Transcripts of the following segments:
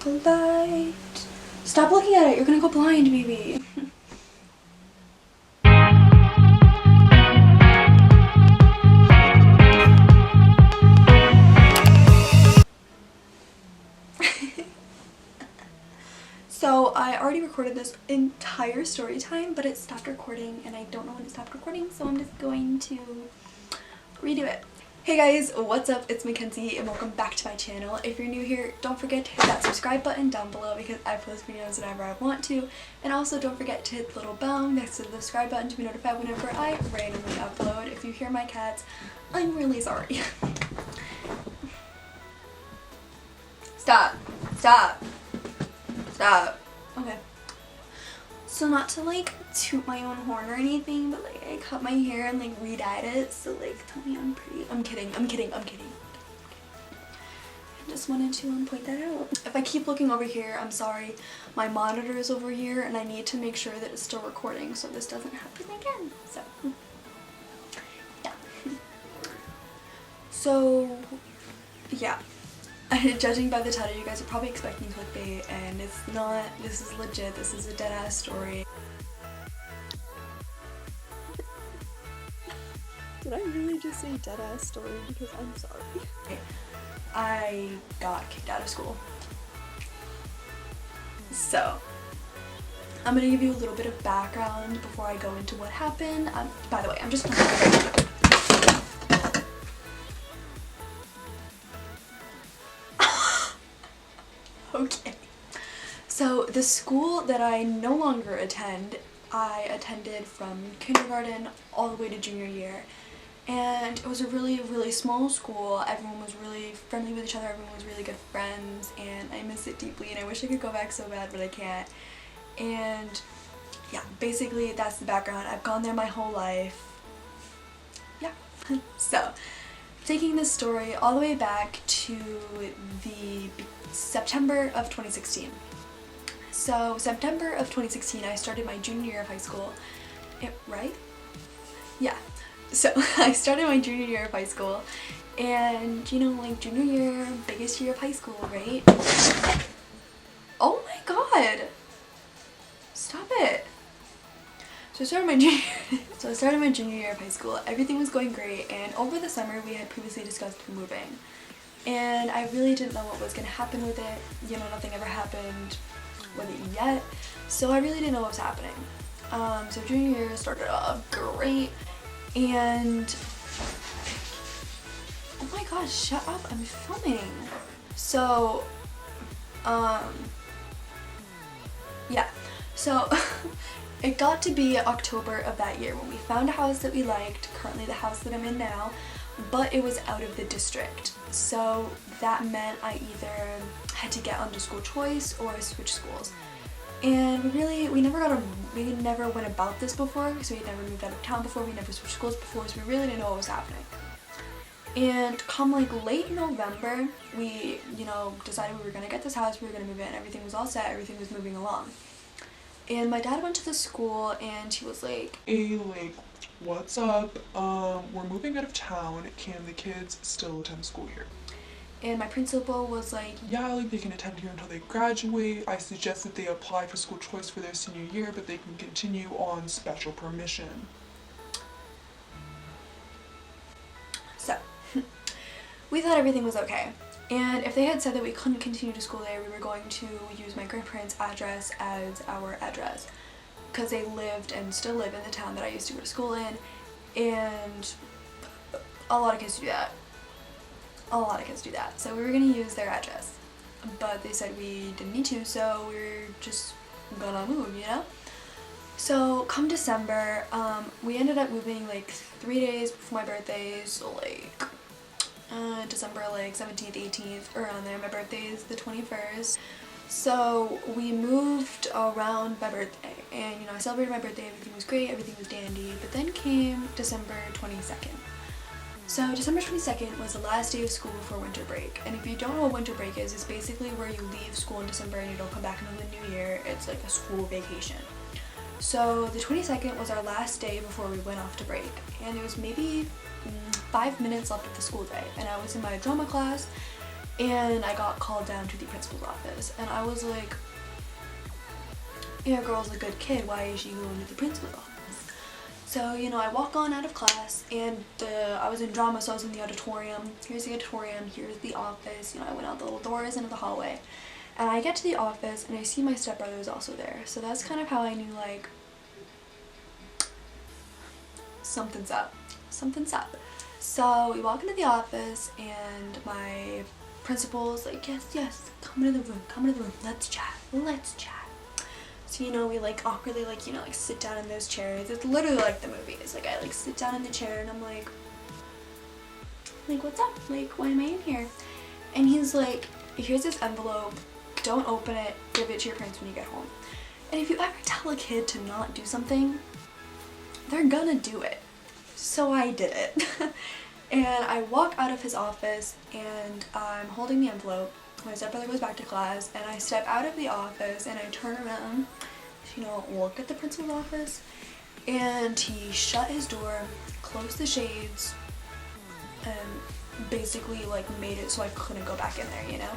light. Stop looking at it, you're gonna go blind, baby. So I already recorded this entire story time, but it stopped recording and I don't know when it stopped recording, so I'm just going to redo it. Hey guys, what's up? It's Mackenzie and welcome back to my channel. If you're new here, don't forget to hit that subscribe button down below because I post videos whenever I want to. And also don't forget to hit the little bell next to the subscribe button to be notified whenever I randomly upload. If you hear my cats, I'm really sorry. Stop. Stop. Stop. Okay. So not to like toot my own horn or anything, but like I cut my hair and like re-dyed it, so like tell me I'm pretty. I'm kidding. I just wanted to point that out. If I keep looking over here, I'm sorry. My monitor is over here and I need to make sure that it's still recording so this doesn't happen again. So yeah. So yeah. Judging by the title, you guys are probably expecting clickbait, and it's not. This is legit. This is a dead-ass story. Did I really just say dead-ass story? Because I'm sorry. I got kicked out of school. So, I'm gonna give you a little bit of background before I go into what happened. By the way, I'm just playing. Okay, so the school that I no longer attend, I attended from kindergarten all the way to junior year, and it was a really small school. Everyone was really friendly with each other, everyone was really good friends, and I miss it deeply and I wish I could go back so bad, but I can't. And yeah, basically that's the background. I've gone there my whole life. Yeah. So taking this story all the way back to the September of 2016. So September of 2016 I started my junior year of high school. Right? Yeah. So I started my junior year of high school, and you know, like junior year, biggest year of high school, right? Oh my god! Stop it! So I started my junior year of high school. Everything was going great, and over the summer we had previously discussed moving. And I really didn't know what was going to happen with it. You know, nothing ever happened with it yet. So I really didn't know what was happening. So junior year started off great, and oh my god, shut up, I'm filming. So, yeah. So it got to be October of that year when we found a house that we liked, currently the house that I'm in now, but it was out of the district. So that meant I either had to get onto school choice or switch schools. And we never went about this before, so we had never moved out of town before, we never switched schools before, so we really didn't know what was happening. And come like late November, we, you know, decided we were gonna get this house, we were gonna move in, everything was all set, everything was moving along. And my dad went to the school and he was like, "Hey, like, what's up? We're moving out of town. Can the kids still attend school here?" And my principal was like, "Yeah, like they can attend here until they graduate. I suggest that they apply for school choice for their senior year, but they can continue on special permission." So, we thought everything was okay. And if they had said that we couldn't continue to school there, we were going to use my grandparents' address as our address, because they lived and still live in the town that I used to go to school in, and a lot of kids do that. So we were going to use their address, but they said we didn't need to, so we were just gonna move, you know? So come December, we ended up moving like 3 days before my birthday, so like December like 17th, 18th, around there. My birthday is the 21st. So we moved around my birthday, and you know, I celebrated my birthday, everything was great, everything was dandy, but then came December 22nd. So December 22nd was the last day of school before winter break, and if you don't know what winter break is, it's basically where you leave school in December and you don't come back until the new year. It's like a school vacation. So the 22nd was our last day before we went off to break, and there was maybe 5 minutes left of the school day, and I was in my drama class, and I got called down to the principal's office, and I was like, your girl's a good kid, why is she going to the principal's office? So, you know, I walk on out of class, and I was in drama, so I was in the auditorium. Here's the auditorium, here's the office. You know, I went out the little doors into the hallway. And I get to the office, and I see my stepbrother is also there. So that's kind of how I knew, like, something's up. Something's up. So we walk into the office, and my principal's like, yes, come into the room, let's chat. So, you know, we like awkwardly like, you know, like sit down in those chairs. It's literally like the movies. Like I like sit down in the chair and I'm like, what's up? Like, why am I in here? And he's like, here's this envelope, don't open it, give it to your parents when you get home. And if you ever tell a kid to not do something, they're gonna do it. So I did it. And I walk out of his office and I'm holding the envelope. My stepbrother goes back to class, and I step out of the office and I turn around to, you know, look at the principal's office, and he shut his door, closed the shades, and basically like made it so I couldn't go back in there, you know?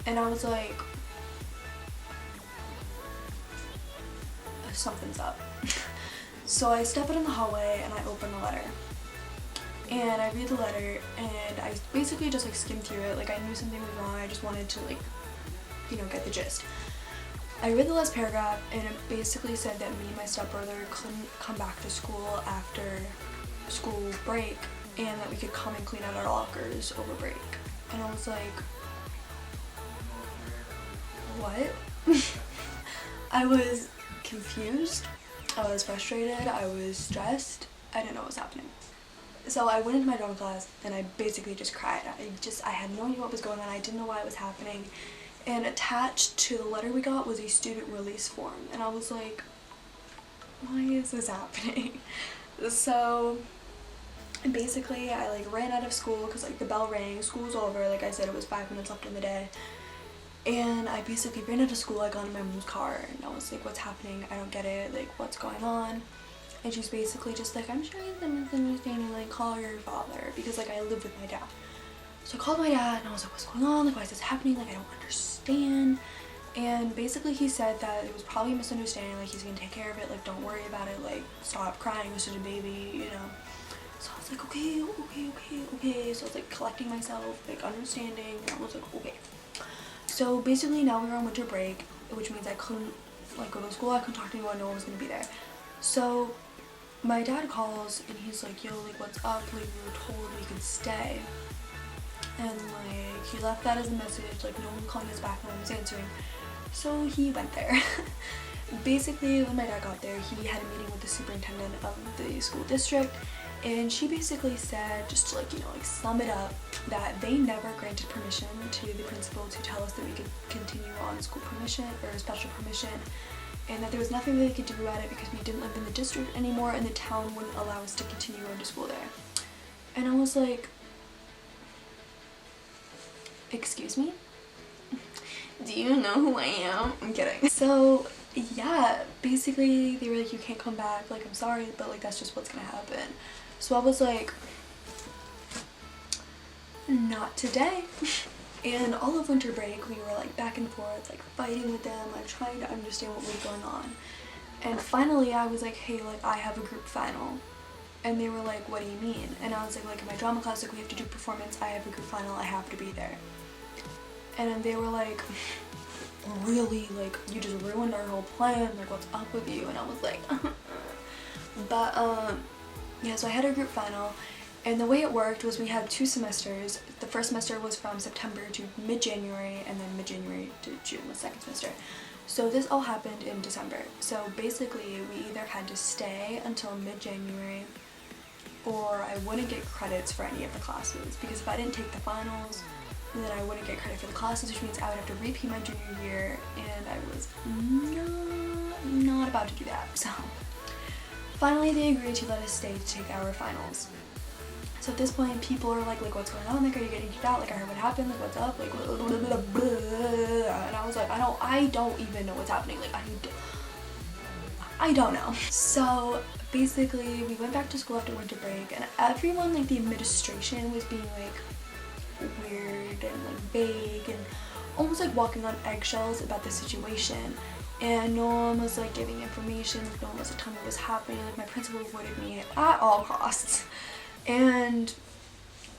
And I was like, something's up. So I step out in the hallway and I open the letter. And I read the letter, and I basically just like skimmed through it. Like I knew something was wrong, I just wanted to like, you know, get the gist. I read the last paragraph, and it basically said that me and my stepbrother couldn't come back to school after school break, and that we could come and clean out our lockers over break. And I was like, what? I was confused, I was frustrated, I was stressed, I didn't know what was happening. So I went into my drama class and I basically just cried. I had no idea what was going on. I didn't know why it was happening. And attached to the letter we got was a student release form. And I was like, why is this happening? So basically I like ran out of school because like the bell rang, school's over. Like I said, it was 5 minutes left in the day. And I basically ran out of school. I got in my mom's car and I was like, what's happening? I don't get it. Like, what's going on? And she's basically just like, I'm sure you've been misunderstanding, like, call your father, because, like, I live with my dad. So I called my dad, and I was like, what's going on? Like, why is this happening? Like, I don't understand. And basically he said that it was probably a misunderstanding, like, he's gonna take care of it, like, don't worry about it, like, stop crying, you're such a baby, you know. So I was like, okay. So I was, like, collecting myself, like, understanding, and I was like, okay. So basically now we were on winter break, which means I couldn't, like, go to school, I couldn't talk to anyone, no one was gonna be there. So my dad calls and he's like, yo, like, what's up? Like, we were told we could stay. And like, he left that as a message, like, no one calling us back, no one was answering. So he went there. Basically, when my dad got there, he had a meeting with the superintendent of the school district, and she basically said, just to like, you know, like sum it up, that they never granted permission to the principal to tell us that we could continue on school permission or special permission, and that there was nothing they could do about it because we didn't live in the district anymore and the town wouldn't allow us to continue going to school there. And I was like, excuse me? Do you know who I am? I'm kidding. So yeah, basically they were like, you can't come back, like, I'm sorry, but like that's just what's gonna happen. So I was like, not today. And all of winter break we were like back and forth, like fighting with them, like trying to understand what was going on. And finally I was like, hey, like, I have a group final. And they were like, what do you mean? And I was like in my drama class, like, we have to do performance, I have a group final, I have to be there. And then they were like, really, like, you just ruined our whole plan, like, what's up with you? And I was like, but yeah, so I had a group final, and the way it worked was we had 2 semesters. The first semester was from September to mid-January, and then mid-January to June was second semester. So this all happened in December. So basically we either had to stay until mid-January, or I wouldn't get credits for any of the classes, because if I didn't take the finals, then I wouldn't get credit for the classes, which means I would have to repeat my junior year, and I was not about to do that. So finally they agreed to let us stay to take our finals. So at this point people are like, what's going on? Like, are you getting kicked out? Like, I heard what happened, like, what's up? Like, blah, blah, blah, blah. And I was like, I don't even know what's happening. Like, I don't know. So basically we went back to school after winter break, and everyone, like the administration, was being like, weird and like vague and almost like walking on eggshells about the situation. And no one was like giving information, like no one was like telling me what was happening, like my principal avoided me at all costs. And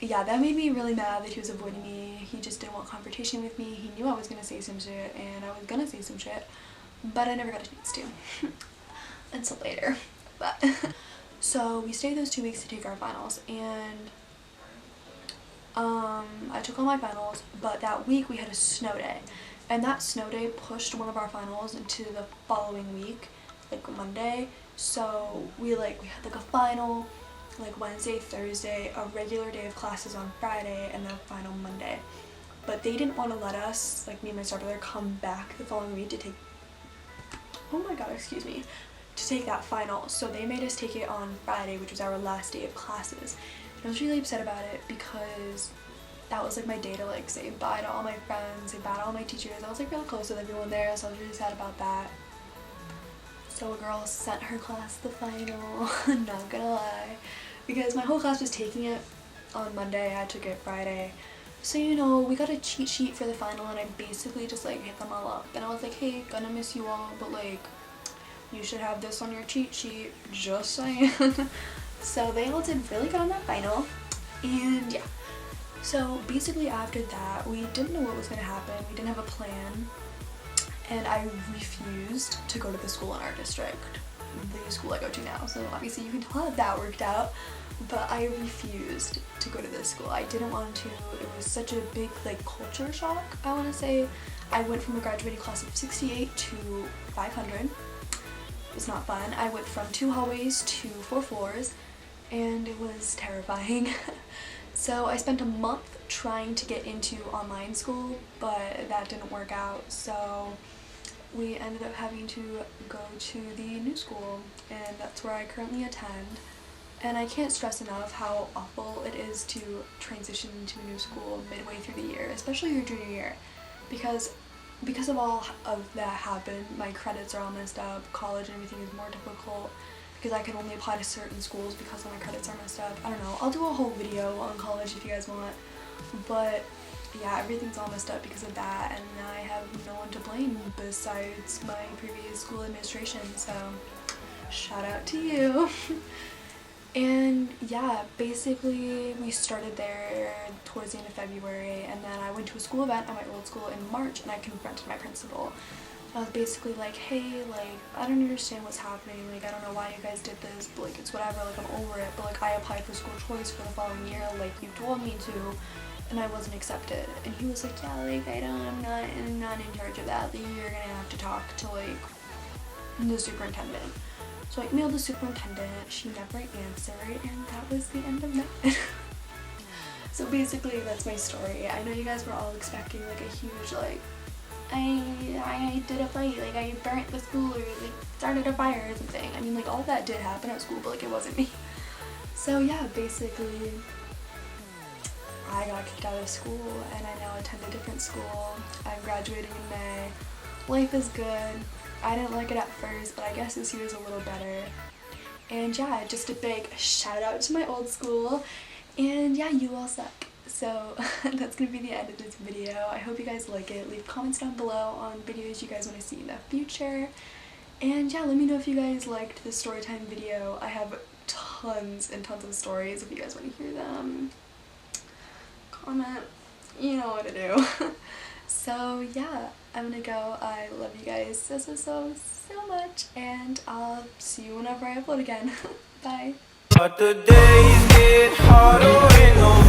yeah, that made me really mad that he was avoiding me. He just didn't want confrontation with me. He knew I was gonna say some shit, and I was gonna say some shit, but I never got a chance to until later. But so we stayed those 2 weeks to take our finals, and I took all my finals, but that week we had a snow day, and that snow day pushed one of our finals into the following week, like Monday. So we had like a final like Wednesday, Thursday, a regular day of classes on Friday, and then a final Monday. But they didn't want to let us, like me and my star brother, come back the following week to take, oh my god, excuse me, to take that final. So they made us take it on Friday, which was our last day of classes. And I was really upset about it because that was like my day to like say bye to all my friends, say bye to all my teachers. I was like really close with everyone there, so I was really sad about that. So a girl sent her class the final, not gonna lie, because my whole class was taking it on Monday, I took it Friday. So you know, we got a cheat sheet for the final, and I basically just like hit them all up. And I was like, hey, gonna miss you all, but like, you should have this on your cheat sheet, just saying. So they all did really good on that final, and yeah. So basically after that, we didn't know what was gonna happen, we didn't have a plan. And I refused to go to the school in our district, the school I go to now. So obviously you can tell how that worked out, but I refused to go to this school. I didn't want to. It was such a big like culture shock, I want to say. I went from a graduating class of 68 to 500. It was not fun. I went from 2 hallways to 4 floors, and it was terrifying. So I spent a month trying to get into online school, but that didn't work out. So we ended up having to go to the new school, and that's where I currently attend. And I can't stress enough how awful it is to transition into a new school midway through the year, especially your junior year, because of all of that happened, my credits are all messed up, college and everything is more difficult, because I can only apply to certain schools because of my credits are messed up. I don't know, I'll do a whole video on college if you guys want, but yeah, everything's all messed up because of that, and I have no one to blame besides my previous school administration, so shout out to you. And yeah, basically we started there towards the end of February, and then I went to a school event at my old school in March, and I confronted my principal. I was basically like, hey, like, I don't understand what's happening, like, I don't know why you guys did this, but like, it's whatever, like, I'm over it, but like, I applied for school choice for the following year, like, you told me to, and I wasn't accepted. And he was like, yeah, like, I'm not in charge of that, like, you're gonna have to talk to, like, the superintendent. So I emailed the superintendent, she never answered, and that was the end of that. So basically, that's my story. I know you guys were all expecting, like, a huge, like, I did a fight, like, I burnt the school, or, like, started a fire or something. I mean, like, all that did happen at school, but, like, it wasn't me. So, yeah, basically, I got kicked out of school, and I now attend a different school. I'm graduating in May. Life is good. I didn't like it at first, but I guess this year is a little better. And yeah, just a big shout out to my old school. And yeah, you all suck. So that's gonna be the end of this video. I hope you guys like it. Leave comments down below on videos you guys want to see in the future. And yeah, let me know if you guys liked the story time video. I have tons and tons of stories if you guys want to hear them. Comment. You know what to do. So yeah, I'm gonna go. I love you guys so much, and I'll see you whenever I upload again. Bye. But the days get harder in the